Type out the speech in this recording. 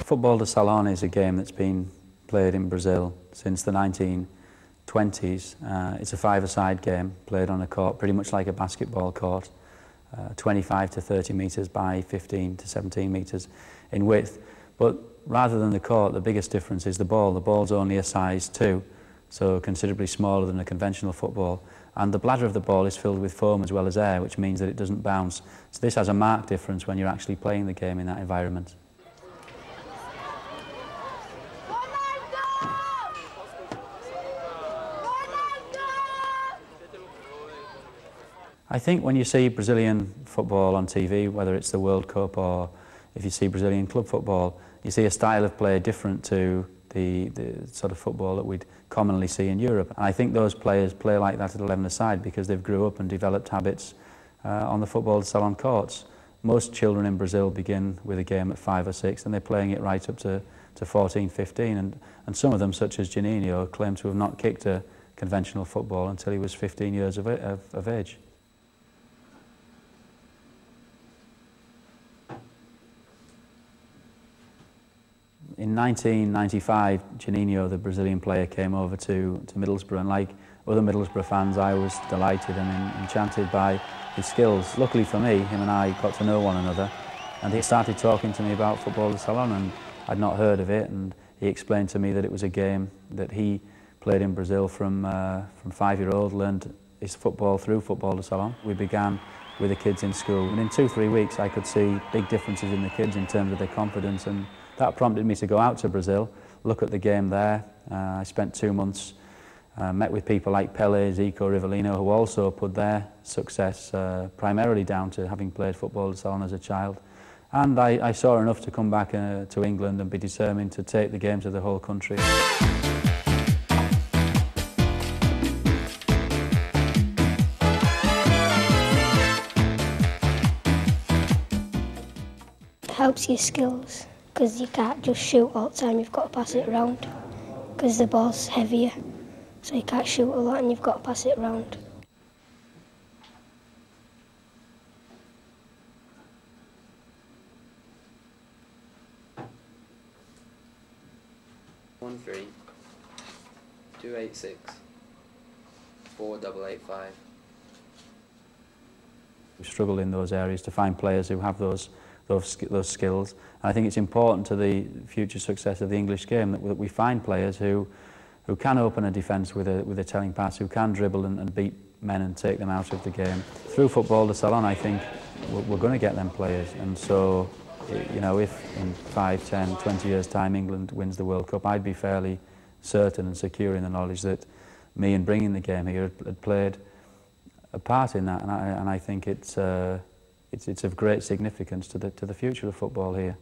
Futebol de Salao is a game that's been played in Brazil since the 1920s. It's a five-a-side game played on a court, pretty much like a basketball court, 25 to 30 metres by 15 to 17 metres in width. But rather than the court, the biggest difference is the ball. The ball's only a size 2, so considerably smaller than a conventional football. And the bladder of the ball is filled with foam as well as air, which means that it doesn't bounce. So this has a marked difference when you're actually playing the game in that environment. I think when you see Brazilian football on TV, whether it's the World Cup or if you see Brazilian club football, you see a style of play different to the sort of football that we'd commonly see in Europe. And I think those players play like that at 11-a-side because they've grew up and developed habits on the Futebol de Salao courts. Most children in Brazil begin with a game at 5 or 6 and they're playing it right up to 14, 15. And some of them, such as Juninho, claim to have not kicked a conventional football until he was 15 years of age. In 1995, Juninho, the Brazilian player, came over to Middlesbrough, and like other Middlesbrough fans, I was delighted and enchanted by his skills. Luckily for me, him and I got to know one another, and he started talking to me about Futebol de Salao, and I'd not heard of it, and he explained to me that it was a game that he played in Brazil from 5-year-old, learned his football through Futebol de Salao. We began with the kids in school, and in 2-3 weeks I could see big differences in the kids in terms of their confidence, and that prompted me to go out to Brazil, look at the game there. I spent 2 months, met with people like Pele, Zico and Rivelino, who also put their success primarily down to having played Futebol de Salao as a child. And I saw enough to come back to England and be determined to take the game to the whole country. It helps your skills, because you can't just shoot all the time, you've got to pass it around, because the ball's heavier, so you can't shoot a lot and you've got to pass it around. One 3 286 4885. We struggle in those areas to find players who have those skills. And I think it's important to the future success of the English game that we find players who can open a defence with a telling pass, who can dribble and beat men and take them out of the game. Through Futebol de Salao, I think we're going to get them players. And so, you know, if in 5, 10, 20 years' time England wins the World Cup, I'd be fairly certain and secure in the knowledge that me in bringing the game here had played a part in that. And I think it's of great significance to the future of football here.